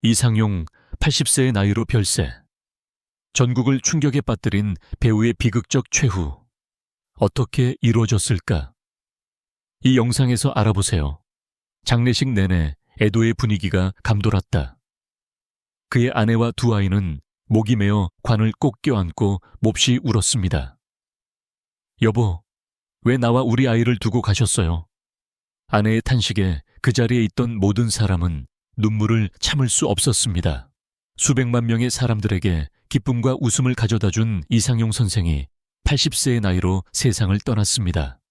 이상용 80세의 나이로 별세. 전국을 충격에 빠뜨린 배우의 비극적 최후. 어떻게 이루어졌을까? 이 영상에서 알아보세요. 장례식 내내 애도의 분위기가 감돌았다. 그의 아내와 두 아이는 목이 메어 관을 꼭 껴안고 몹시 울었습니다. 여보, 왜 나와 우리 아이를 두고 가셨어요? 아내의 탄식에 그 자리에 있던 모든 사람은 눈물을 참을 수 없었습니다. 수백만 명의 사람들에게 기쁨과 웃음을 가져다 준 이상용 선생이 80세의 나이로 세상을 떠났습니다.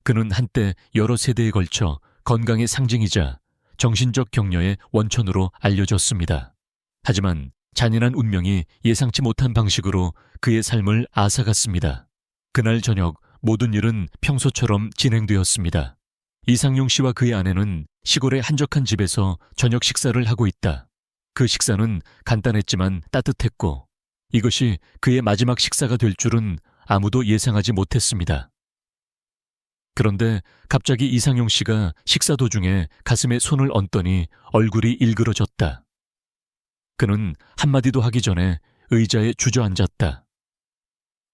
그는 한때 여러 세대에 걸쳐 건강의 상징이자 정신적 격려의 원천으로 알려졌습니다. 하지만 잔인한 운명이 예상치 못한 방식으로 그의 삶을 앗아갔습니다. 그날 저녁 모든 일은 평소처럼 진행되었습니다. 이상용 씨와 그의 아내는 시골의 한적한 집에서 저녁 식사를 하고 있다. 그 식사는 간단했지만 따뜻했고 이것이 그의 마지막 식사가 될 줄은 아무도 예상하지 못했습니다. 그런데 갑자기 이상용 씨가 식사 도중에 가슴에 손을 얹더니 얼굴이 일그러졌다. 그는 한마디도 하기 전에 의자에 주저앉았다.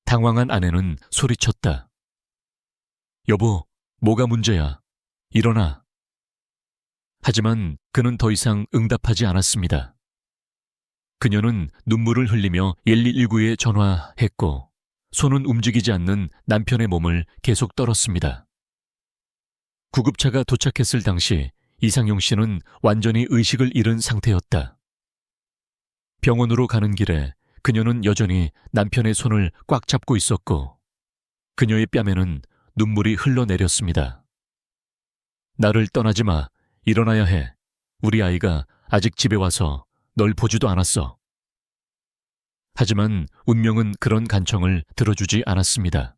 당황한 아내는 소리쳤다. 여보, 뭐가 문제야? 일어나. 하지만 그는 더 이상 응답하지 않았습니다. 그녀는 눈물을 흘리며 119에 전화했고 손은 움직이지 않는 남편의 몸을 계속 떨었습니다. 구급차가 도착했을 당시 이상용 씨는 완전히 의식을 잃은 상태였다. 병원으로 가는 길에 그녀는 여전히 남편의 손을 꽉 잡고 있었고 그녀의 뺨에는 눈물이 흘러내렸습니다. 나를 떠나지 마. 일어나야 해. 우리 아이가 아직 집에 와서 널 보지도 않았어. 하지만 운명은 그런 간청을 들어주지 않았습니다.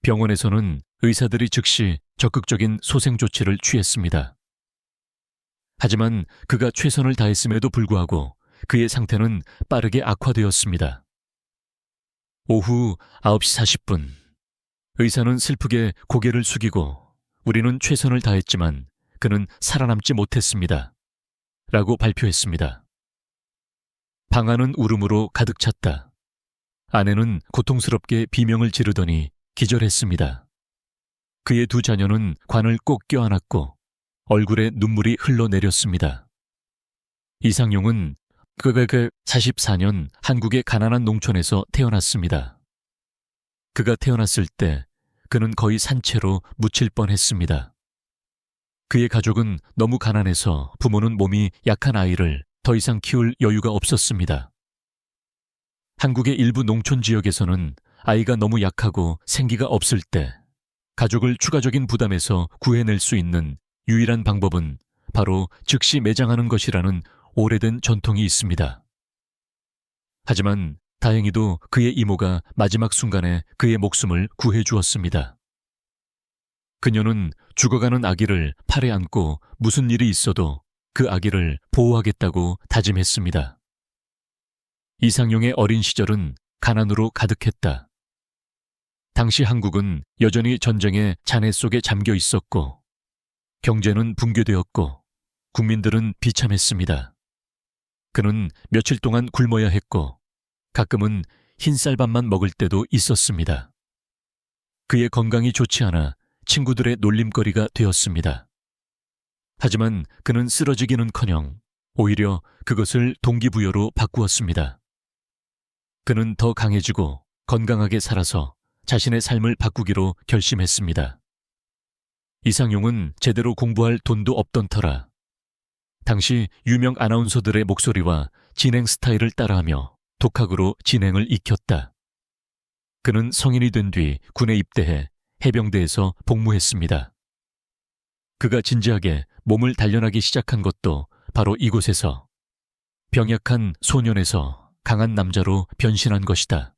병원에서는 의사들이 즉시 적극적인 소생 조치를 취했습니다. 하지만 그가 최선을 다했음에도 불구하고 그의 상태는 빠르게 악화되었습니다. 오후 9시 40분, 의사는 슬프게 고개를 숙이고 우리는 최선을 다했지만 그는 살아남지 못했습니다. 라고 발표했습니다. 방 안은 울음으로 가득 찼다. 아내는 고통스럽게 비명을 지르더니 기절했습니다. 그의 두 자녀는 관을 꼭 껴안았고 얼굴에 눈물이 흘러내렸습니다. 이상용은 44년 한국의 가난한 농촌에서 태어났습니다. 그가 태어났을 때 그는 거의 산채로 묻힐 뻔했습니다. 그의 가족은 너무 가난해서 부모는 몸이 약한 아이를 더 이상 키울 여유가 없었습니다. 한국의 일부 농촌 지역에서는 아이가 너무 약하고 생기가 없을 때 가족을 추가적인 부담에서 구해낼 수 있는 유일한 방법은 바로 즉시 매장하는 것이라는 오래된 전통이 있습니다. 하지만 다행히도 그의 이모가 마지막 순간에 그의 목숨을 구해주었습니다. 그녀는 죽어가는 아기를 팔에 안고 무슨 일이 있어도 그 아기를 보호하겠다고 다짐했습니다. 이상용의 어린 시절은 가난으로 가득했다. 당시 한국은 여전히 전쟁의 잔해 속에 잠겨 있었고 경제는 붕괴되었고 국민들은 비참했습니다. 그는 며칠 동안 굶어야 했고 가끔은 흰쌀밥만 먹을 때도 있었습니다. 그의 건강이 좋지 않아 친구들의 놀림거리가 되었습니다. 하지만 그는 쓰러지기는커녕 오히려 그것을 동기부여로 바꾸었습니다. 그는 더 강해지고 건강하게 살아서 자신의 삶을 바꾸기로 결심했습니다. 이상용은 제대로 공부할 돈도 없던 터라 당시 유명 아나운서들의 목소리와 진행 스타일을 따라하며 독학으로 진행을 익혔다. 그는 성인이 된 뒤 군에 입대해 해병대에서 복무했습니다. 그가 진지하게 몸을 단련하기 시작한 것도 바로 이곳에서 병약한 소년에서 강한 남자로 변신한 것이다.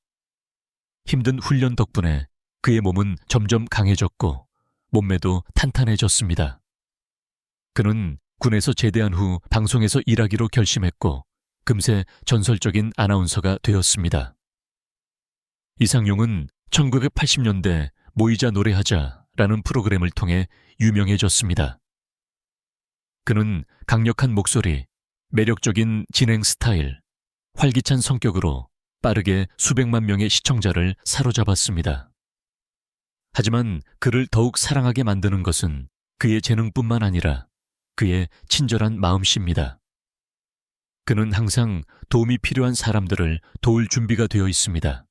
힘든 훈련 덕분에 그의 몸은 점점 강해졌고 몸매도 탄탄해졌습니다. 그는 군에서 제대한 후 방송에서 일하기로 결심했고 금세 전설적인 아나운서가 되었습니다. 이상용은 1980년대 모이자 노래하자라는 프로그램을 통해 유명해졌습니다. 그는 강력한 목소리, 매력적인 진행 스타일, 활기찬 성격으로 빠르게 수백만 명의 시청자를 사로잡았습니다. 하지만 그를 더욱 사랑하게 만드는 것은 그의 재능뿐만 아니라 그의 친절한 마음씨입니다. 그는 항상 도움이 필요한 사람들을 도울 준비가 되어 있습니다.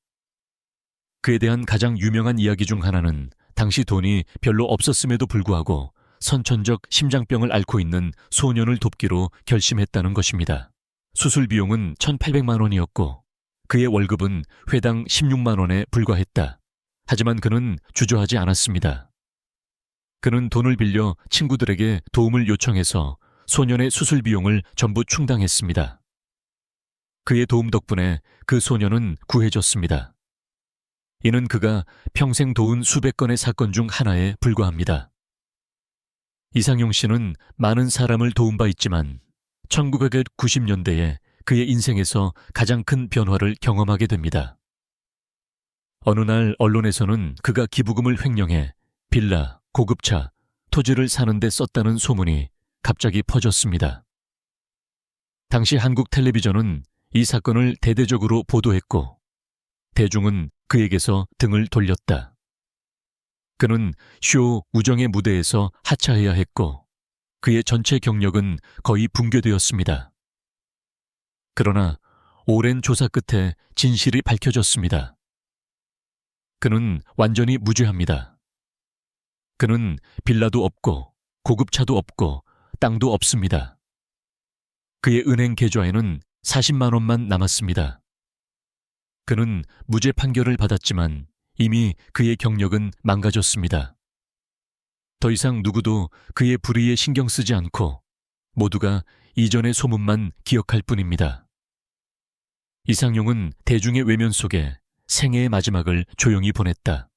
그에 대한 가장 유명한 이야기 중 하나는 당시 돈이 별로 없었음에도 불구하고 선천적 심장병을 앓고 있는 소년을 돕기로 결심했다는 것입니다. 수술 비용은 1,800만 원이었고 그의 월급은 회당 16만 원에 불과했다. 하지만 그는 주저하지 않았습니다. 그는 돈을 빌려 친구들에게 도움을 요청해서 소년의 수술 비용을 전부 충당했습니다. 그의 도움 덕분에 그 소년은 구해졌습니다. 이는 그가 평생 도운 수백 건의 사건 중 하나에 불과합니다. 이상용 씨는 많은 사람을 도운 바 있지만 1990년대에 그의 인생에서 가장 큰 변화를 경험하게 됩니다. 어느 날 언론에서는 그가 기부금을 횡령해 빌라, 고급차, 토지를 사는 데 썼다는 소문이 갑자기 퍼졌습니다. 당시 한국 텔레비전은 이 사건을 대대적으로 보도했고 대중은 그에게서 등을 돌렸다. 그는 쇼 우정의 무대에서 하차해야 했고 그의 전체 경력은 거의 붕괴되었습니다. 그러나 오랜 조사 끝에 진실이 밝혀졌습니다. 그는 완전히 무죄합니다. 그는 빌라도 없고 고급차도 없고 땅도 없습니다. 그의 은행 계좌에는 40만 원만 남았습니다. 그는 무죄 판결을 받았지만 이미 그의 경력은 망가졌습니다. 더 이상 누구도 그의 불의에 신경 쓰지 않고 모두가 이전의 소문만 기억할 뿐입니다. 이상용은 대중의 외면 속에 생애의 마지막을 조용히 보냈다.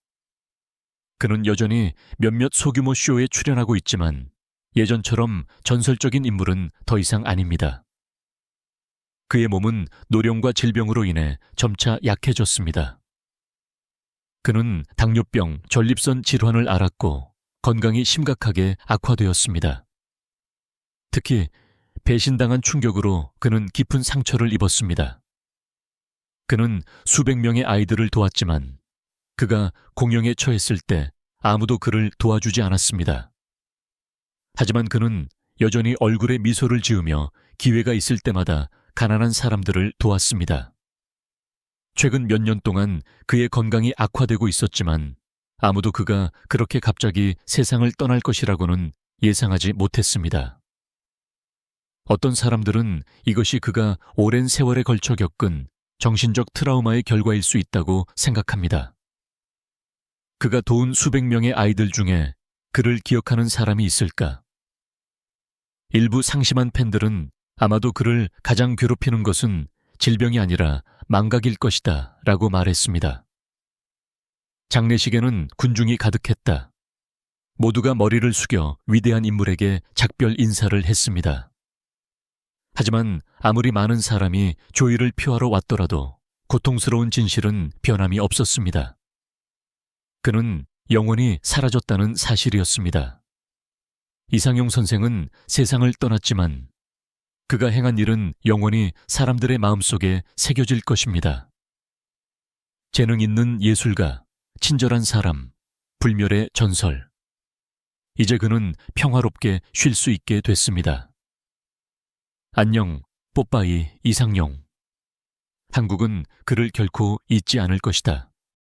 그는 여전히 몇몇 소규모 쇼에 출연하고 있지만 예전처럼 전설적인 인물은 더 이상 아닙니다. 그의 몸은 노령과 질병으로 인해 점차 약해졌습니다. 그는 당뇨병, 전립선 질환을 앓았고 건강이 심각하게 악화되었습니다. 특히 배신당한 충격으로 그는 깊은 상처를 입었습니다. 그는 수백 명의 아이들을 도왔지만 그가 공영에 처했을 때 아무도 그를 도와주지 않았습니다. 하지만 그는 여전히 얼굴에 미소를 지으며 기회가 있을 때마다 가난한 사람들을 도왔습니다. 최근 몇 년 동안 그의 건강이 악화되고 있었지만 아무도 그가 그렇게 갑자기 세상을 떠날 것이라고는 예상하지 못했습니다. 어떤 사람들은 이것이 그가 오랜 세월에 걸쳐 겪은 정신적 트라우마의 결과일 수 있다고 생각합니다. 그가 도운 수백 명의 아이들 중에 그를 기억하는 사람이 있을까? 일부 상심한 팬들은 아마도 그를 가장 괴롭히는 것은 질병이 아니라 망각일 것이다 라고 말했습니다. 장례식에는 군중이 가득했다. 모두가 머리를 숙여 위대한 인물에게 작별 인사를 했습니다. 하지만 아무리 많은 사람이 조의를 표하러 왔더라도 고통스러운 진실은 변함이 없었습니다. 그는 영원히 사라졌다는 사실이었습니다. 이상용 선생은 세상을 떠났지만 그가 행한 일은 영원히 사람들의 마음속에 새겨질 것입니다. 재능 있는 예술가, 친절한 사람, 불멸의 전설. 이제 그는 평화롭게 쉴 수 있게 됐습니다. 안녕, 뽀빠이 이상용. 한국은 그를 결코 잊지 않을 것이다.